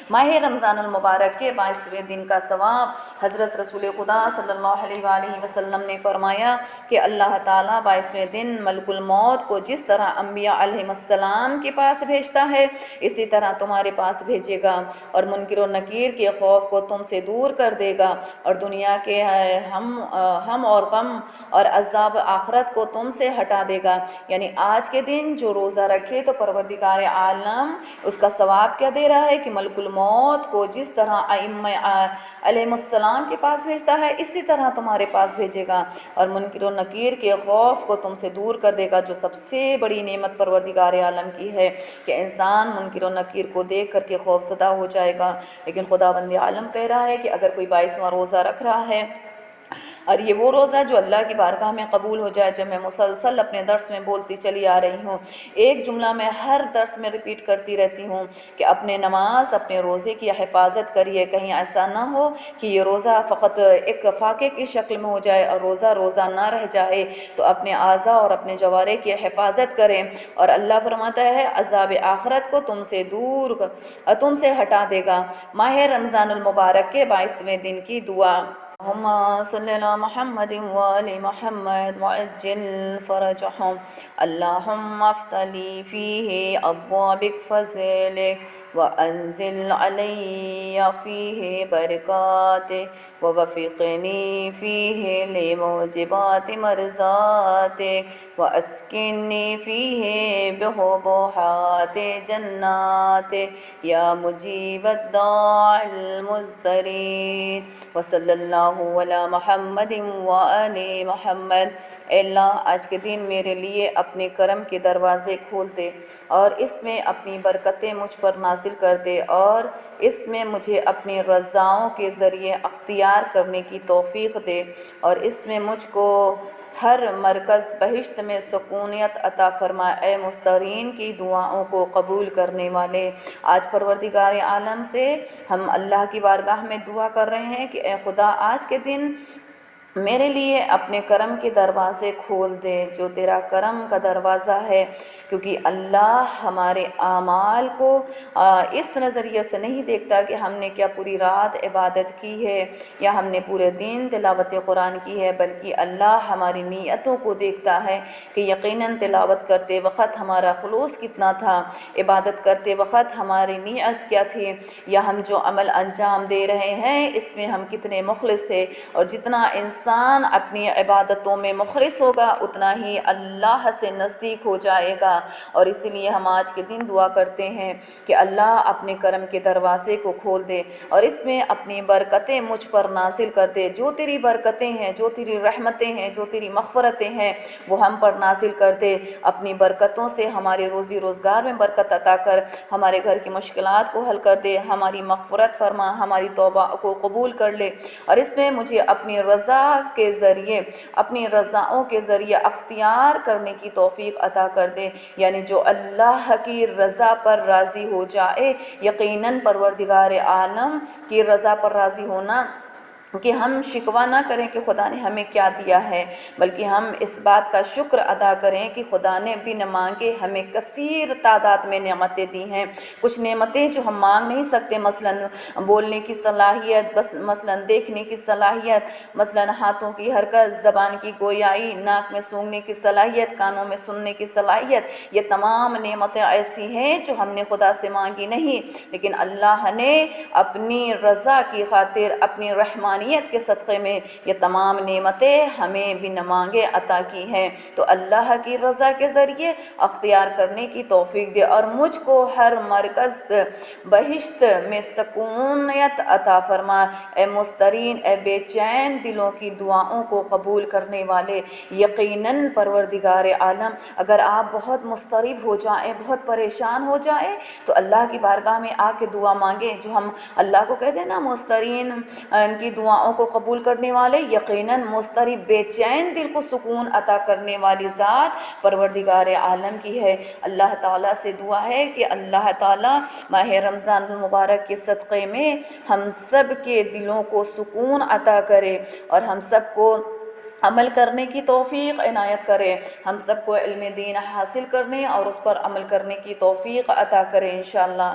ماہ رمضان المبارک کے 22ویں دن کا ثواب حضرت رسول خدا صلی اللہ علیہ وآلہ وسلم نے فرمایا کہ اللہ تعالیٰ 22ویں دن ملک الموت کو جس طرح انبیاء علیہ السلام کے پاس بھیجتا ہے اسی طرح تمہارے پاس بھیجے گا، اور منکر و نکیر کے خوف کو تم سے دور کر دے گا، اور دنیا کے ہم اور غم اور عذاب آخرت کو تم سے ہٹا دے گا۔ یعنی آج کے دن جو روزہ رکھے تو پروردگار عالم اس کا ثواب کیا دے رہا ہے کہ ملک الموت کو جس طرح ائمہ علیہ السلام کے پاس بھیجتا ہے اسی طرح تمہارے پاس بھیجے گا، اور منکر و نکیر کے خوف کو تم سے دور کر دے گا، جو سب سے بڑی نعمت پروردگار عالم کی ہے کہ انسان منکر و نکیر کو دیکھ کر کے خوف زدہ ہو جائے گا۔ لیکن خداوند عالم کہہ رہا ہے کہ اگر کوئی 22واں روزہ رکھ رہا ہے اور یہ وہ روزہ جو اللہ کی بارگاہ میں قبول ہو جائے، جو میں مسلسل اپنے درس میں بولتی چلی آ رہی ہوں، ایک جملہ میں ہر درس میں ریپیٹ کرتی رہتی ہوں کہ اپنے نماز اپنے روزے کی حفاظت کریے، کہیں ایسا نہ ہو کہ یہ روزہ فقط ایک فاقے کی شکل میں ہو جائے اور روزہ نہ رہ جائے، تو اپنے اعضاء اور اپنے جوارح کی حفاظت کریں، اور اللہ فرماتا ہے عذاب آخرت کو تم سے ہٹا دے گا۔ ماہ رمضان المبارک کے 22ویں دن کی دعا: اللہم صلی علی محمد وآل محمد وعجل فرجہم، اللہم افتح لی فیہ ابواب فضلک وانزل علی فیہ برکاتک ووفقنی فیہ لموجبات مرضاتک واسکنی فیہ بحبوحات جناتک یا مجیب الداعی المضطرین وصلی اللہ علی محمد وآل محمد۔ اے اللہ آج کے دن میرے لیے اپنے کرم کے دروازے کھول دے اور اس میں اپنی برکتیں مجھ پر نازل کر دے، اور اس میں مجھے اپنی رضاؤں کے ذریعے اختیار کرنے کی توفیق دے، اور اس میں مجھ کو ہر مرکز بہشت میں سکونیت عطا فرما۔ اے مسترین کی دعاؤں کو قبول کرنے والے، آج پروردگار عالم سے ہم اللہ کی بارگاہ میں دعا کر رہے ہیں کہ اے خدا آج کے دن میرے لیے اپنے کرم کے دروازے کھول دے، جو تیرا کرم کا دروازہ ہے، کیونکہ اللہ ہمارے اعمال کو اس نظریے سے نہیں دیکھتا کہ ہم نے کیا پوری رات عبادت کی ہے یا ہم نے پورے دن تلاوت قرآن کی ہے، بلکہ اللہ ہماری نیتوں کو دیکھتا ہے کہ یقیناً تلاوت کرتے وقت ہمارا خلوص کتنا تھا، عبادت کرتے وقت ہماری نیت کیا تھی، یا ہم جو عمل انجام دے رہے ہیں اس میں ہم کتنے مخلص تھے۔ اور جتنا انسان اپنی عبادتوں میں مخلص ہوگا اتنا ہی اللہ سے نزدیک ہو جائے گا، اور اسی لیے ہم آج کے دن دعا کرتے ہیں کہ اللہ اپنے کرم کے دروازے کو کھول دے اور اس میں اپنی برکتیں مجھ پر نازل کر دے۔ جو تیری برکتیں ہیں، جو تیری رحمتیں ہیں، جو تیری مغفرتیں ہیں وہ ہم پر نازل کر دے۔ اپنی برکتوں سے ہمارے روزی روزگار میں برکت عطا کر، ہمارے گھر کی مشکلات کو حل کر دے، ہماری مغفرت فرما، ہماری توبہ کو قبول کر لے، اور اس میں مجھے اپنی رضا کے ذریعے، اپنی رضاؤں کے ذریعے اختیار کرنے کی توفیق عطا کر دے۔ یعنی جو اللہ کی رضا پر راضی ہو جائے، یقیناً پروردگار عالم کی رضا پر راضی ہونا کہ ہم شکوہ نہ کریں کہ خدا نے ہمیں کیا دیا ہے، بلکہ ہم اس بات کا شکر ادا کریں کہ خدا نے بن مانگے ہمیں کثیر تعداد میں نعمتیں دی ہیں۔ کچھ نعمتیں جو ہم مانگ نہیں سکتے، مثلاً بولنے کی صلاحیت، مثلاً دیکھنے کی صلاحیت، مثلاً ہاتھوں کی حرکت، زبان کی گویائی، ناک میں سونگھنے کی صلاحیت، کانوں میں سننے کی صلاحیت، یہ تمام نعمتیں ایسی ہیں جو ہم نے خدا سے مانگی نہیں، لیکن اللہ نے اپنی رضا کی خاطر، اپنی رحمانیت کے صدقے میں یہ تمام نعمتیں ہمیں بن مانگے عطا کی ہیں۔ تو اللہ کی رضا کے ذریعے اختیار کرنے کی توفیق دے، اور مجھ کو ہر مرکز بہشت میں سکونیت عطا فرما۔ اے مسترین، اے بے چین دلوں کی دعاؤں کو قبول کرنے والے، یقیناً پروردگار عالم اگر آپ بہت مضطرب ہو جائیں، بہت پریشان ہو جائیں تو اللہ کی بارگاہ میں آ کے دعا مانگیں، جو ہم اللہ کو کہہ دیں نا مسترین ان کی دعاؤں کو قبول کرنے والے، یقیناً مضطرب بے چین دل کو سکون عطا کرنے والی ذات پروردگار عالم کی ہے۔ اللہ تعالیٰ سے دعا ہے کہ اللہ تعالیٰ ماہ رمضان المبارک کے صدقے میں ہم سب کے دلوں کو سکون عطا کرے اور ہم سب کو عمل کرنے کی توفیق عنایت کرے، ہم سب کو علم دین حاصل کرنے اور اس پر عمل کرنے کی توفیق عطا کرے انشاءاللہ۔